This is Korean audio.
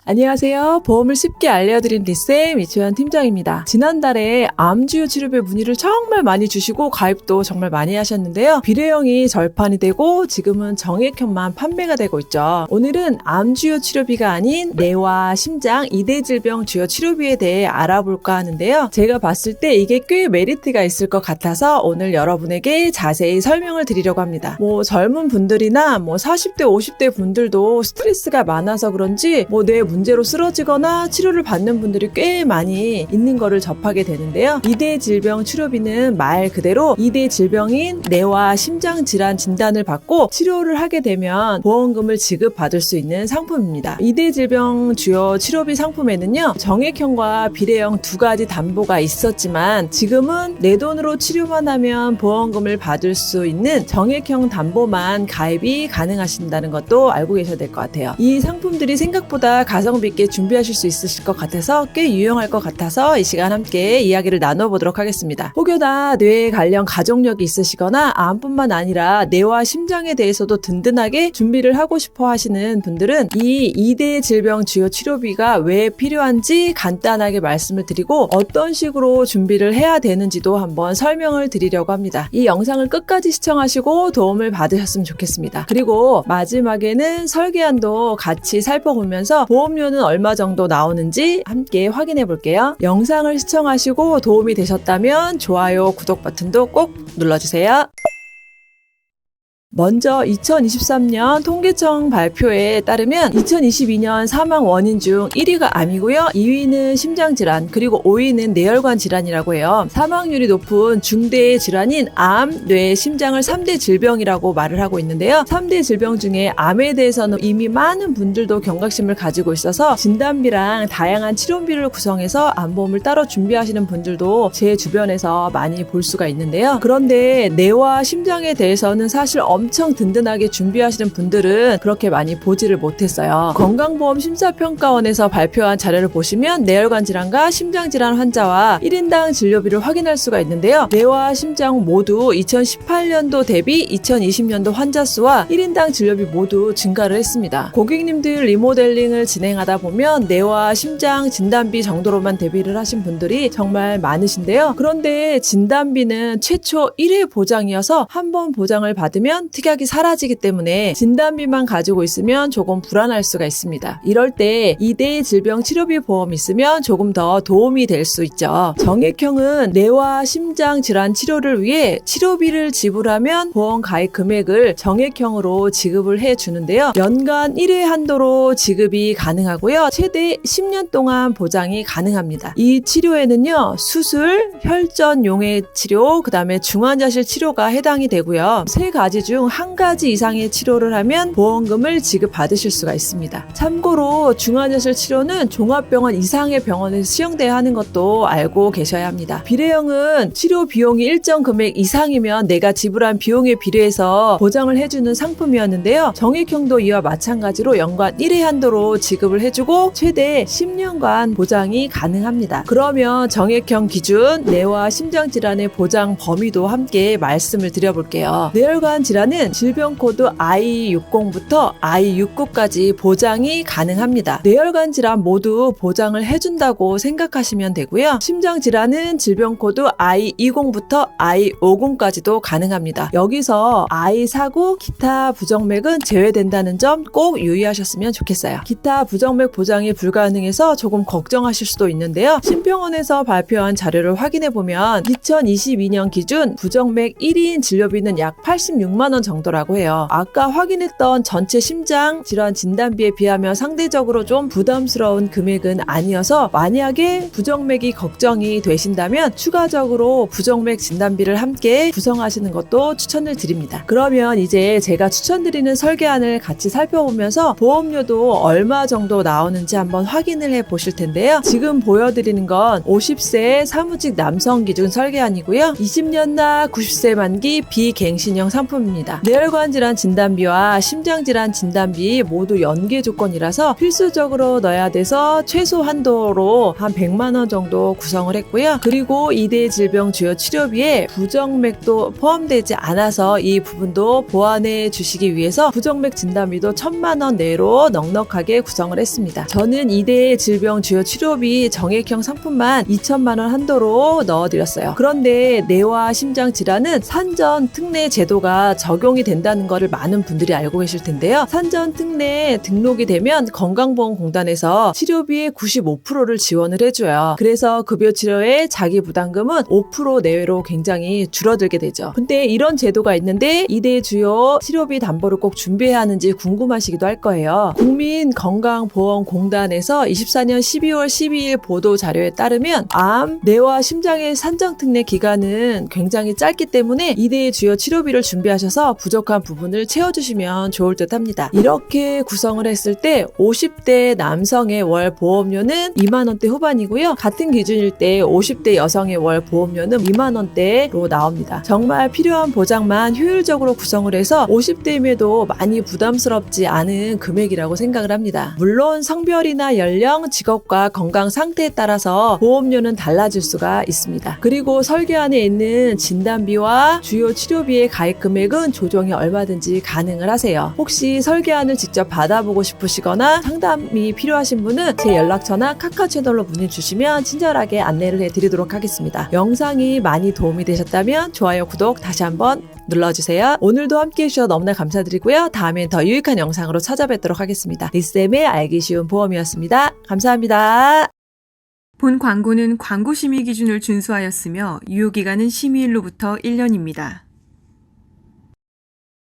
안녕하세요. 보험을 쉽게 알려드린 리쌤 이초연 팀장입니다. 지난달에 암주요 치료비 문의를 정말 많이 주시고 가입도 정말 많이 하셨는데요. 비례형이 절판이 되고 지금은 정액형만 판매가 되고 있죠. 오늘은 암주요 치료비가 아닌 뇌와 심장 2대 질병 주요 치료비에 대해 알아볼까 하는데요. 제가 봤을 때 이게 꽤 메리트가 있을 것 같아서 오늘 여러분에게 자세히 설명을 드리려고 합니다. 젊은 분들이나 40대 50대 분들도 스트레스가 많아서 그런지 뇌 문제로 쓰러지거나 치료를 받는 분들이 꽤 많이 있는 거를 접하게 되는데요. 2대 질병 치료비는 말 그대로 2대 질병인 뇌와 심장 질환 진단을 받고 치료를 하게 되면 보험금을 지급받을 수 있는 상품입니다. 2대 질병 주요 치료비 상품에는요, 정액형과 비례형 두 가지 담보가 있었지만 지금은 내 돈으로 치료만 하면 보험금을 받을 수 있는 정액형 담보만 가입이 가능하신다는 것도 알고 계셔야 될 것 같아요. 이 상품들이 생각보다 가성비 있게 준비하실 수 있으실 것 같아서 꽤 유용할 것 같아서 이 시간 함께 이야기를 나눠보도록 하겠습니다. 혹여나 뇌에 관련 가족력이 있으시거나 암뿐만 아니라 뇌와 심장에 대해서도 든든하게 준비를 하고 싶어 하시는 분들은 이 2대 질병 주요 치료비가 왜 필요한지 간단하게 말씀을 드리고 어떤 식으로 준비를 해야 되는지도 한번 설명을 드리려고 합니다. 이 영상을 끝까지 시청하시고 도움을 받으셨으면 좋겠습니다. 그리고 마지막에는 설계안도 같이 살펴보면서 보험료는 얼마 정도 나오는지 함께 확인해 볼게요. 영상을 시청하시고 도움이 되셨다면 좋아요, 구독 버튼도 꼭 눌러주세요. 먼저 2023년 통계청 발표에 따르면 2022년 사망 원인 중 1위가 암이고요. 2위는 심장질환, 그리고 5위는 뇌혈관 질환이라고 해요. 사망률이 높은 중대 질환인 암, 뇌, 심장을 3대 질병이라고 말을 하고 있는데요. 3대 질병 중에 암에 대해서는 이미 많은 분들도 경각심을 가지고 있어서 진단비랑 다양한 치료비를 구성해서 암보험을 따로 준비하시는 분들도 제 주변에서 많이 볼 수가 있는데요. 그런데 뇌와 심장에 대해서는 사실 엄청 든든하게 준비하시는 분들은 그렇게 많이 보지를 못했어요. 건강보험 심사평가원에서 발표한 자료를 보시면 뇌혈관 질환과 심장질환 환자와 1인당 진료비를 확인할 수가 있는데요. 뇌와 심장 모두 2018년도 대비 2020년도 환자 수와 1인당 진료비 모두 증가를 했습니다. 고객님들 리모델링을 진행하다 보면 뇌와 심장 진단비 정도로만 대비를 하신 분들이 정말 많으신데요. 그런데 진단비는 최초 1회 보장이어서 한 번 보장을 받으면 특약이 사라지기 때문에 진단비만 가지고 있으면 조금 불안할 수가 있습니다. 이럴 때 2대 질병 치료비 보험이 있으면 조금 더 도움이 될 수 있죠. 정액형은 뇌와 심장 질환 치료를 위해 치료비를 지불하면 보험 가입 금액을 정액형으로 지급을 해주는데요. 연간 1회 한도로 지급이 가능하고요. 최대 10년 동안 보장이 가능합니다. 이 치료에는요, 수술, 혈전 용해 치료, 그 다음에 중환자실 치료가 해당이 되고요. 세 가지 중 한 가지 이상의 치료를 하면 보험금을 지급받으실 수가 있습니다. 참고로 중환자실 치료는 종합병원 이상의 병원에서 수용돼야 하는 것도 알고 계셔야 합니다. 비례형은 치료 비용이 일정 금액 이상이면 내가 지불한 비용에 비례해서 보장을 해주는 상품이었는데요. 정액형도 이와 마찬가지로 연간 1회 한도로 지급을 해주고 최대 10년간 보장이 가능합니다. 그러면 정액형 기준 뇌와 심장 질환의 보장 범위도 함께 말씀을 드려볼게요. 뇌혈관 질환은 질병 코드 I60부터 I69까지 보장이 가능합니다. 뇌혈관 질환 모두 보장을 해준다고 생각하시면 되고요. 심장 질환은 질병 코드 I20부터 I50까지도 가능합니다. 여기서 I49 기타 부정맥은 제외된다는 점 꼭 유의하셨으면 좋겠어요. 기타 부정맥 보장이 불가능해서 조금 걱정하실 수도 있는데요. 심평원에서 발표한 자료를 확인해보면 2022년 기준 부정맥 1인 진료비는 약 86만 원 정도라고 해요. 아까 확인했던 전체 심장 질환 진단비에 비하면 상대적으로 좀 부담스러운 금액은 아니어서 만약에 부정맥이 걱정이 되신다면 추가적으로 부정맥 진단비를 함께 구성하시는 것도 추천을 드립니다. 그러면 이제 제가 추천드리는 설계안을 같이 살펴보면서 보험료도 얼마 정도 나오는지 한번 확인을 해 보실 텐데요. 지금 보여드리는 건 50세 사무직 남성 기준 설계안이고요. 20년 나 90세 만기 비갱신형 상품입니다. 있습니다. 뇌혈관 질환 진단비와 심장질환 진단비 모두 연계 조건이라서 필수적으로 넣어야 돼서 최소 한도로 한 100만 원 정도 구성을 했고요. 그리고 2대 질병 주요 치료비에 부정맥도 포함되지 않아서 이 부분도 보완해 주시기 위해서 부정맥 진단비도 1000만 원 내로 넉넉하게 구성을 했습니다. 저는 2대 질병 주요 치료비 정액형 상품만 2천만 원 한도로 넣어드렸어요. 그런데 뇌와 심장 질환은 산전 특례 제도가 적용이 된다는 것을 많은 분들이 알고 계실 텐데요. 산전 특례 등록이 되면 건강보험공단에서 치료비의 95%를 지원을 해줘요. 그래서 급여치료의 자기 부담금은 5% 내외로 굉장히 줄어들게 되죠. 근데 이런 제도가 있는데 2대 주요 치료비 담보를 꼭 준비해야 하는지 궁금하시기도 할 거예요. 국민건강보험공단에서 24년 12월 12일 보도 자료에 따르면 암, 뇌와 심장의 산정 특례 기간은 굉장히 짧기 때문에 2대 주요 치료비를 준비하셔서 부족한 부분을 채워주시면 좋을 듯 합니다. 이렇게 구성을 했을 때 50대 남성의 월 보험료는 2만 원대 후반이고요. 같은 기준일 때 50대 여성의 월 보험료는 2만 원대로 나옵니다. 정말 필요한 보장만 효율적으로 구성을 해서 50대임에도 많이 부담스럽지 않은 금액이라고 생각을 합니다. 물론 성별이나 연령, 직업과 건강 상태에 따라서 보험료는 달라질 수가 있습니다. 그리고 설계안에 있는 진단비와 주요 치료비의 가입 금액은 조정이 얼마든지 가능을 하세요. 혹시 설계안을 직접 받아보고 싶으시거나 상담이 필요하신 분은 제 연락처나 카카오 채널로 문의 주시면 친절하게 안내를 해드리도록 하겠습니다. 영상이 많이 도움이 되셨다면 좋아요, 구독 다시 한번 눌러주세요. 오늘도 함께 해주셔서 너무나 감사드리고요. 다음엔 더 유익한 영상으로 찾아뵙도록 하겠습니다. 리쌤의 알기 쉬운 보험이었습니다. 감사합니다. 본 광고는 광고 심의 기준을 준수하였으며 유효기간은 심의일로부터 1년입니다.